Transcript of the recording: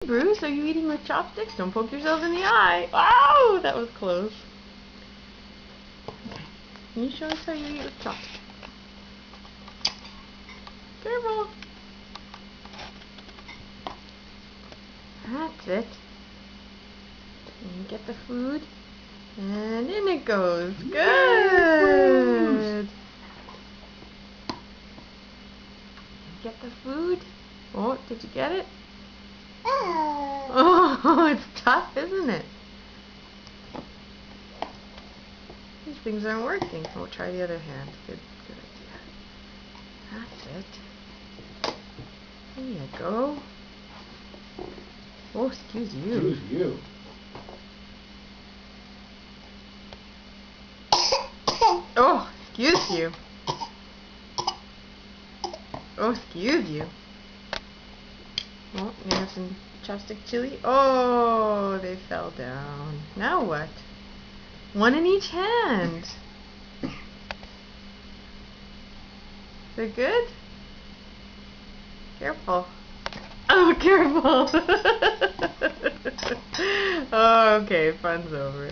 Bruce, are you eating with chopsticks? Don't poke yourself in the eye. Wow, that was close. Okay. Can you show us how you eat with chopsticks? Careful. That's it. And you get the food. And in it goes. Good. Get the food. Oh, did you get it? Oh, it's tough, isn't it? These things aren't working. Oh, try the other hand. Good idea. That's it. There you go. Oh, excuse you. Excuse you. Oh, excuse you. Oh, excuse you. Oh, you have some chopstick chili. Oh, they fell down. Now what? One in each hand. They're good? Careful. Oh, careful. Oh, okay, fun's over.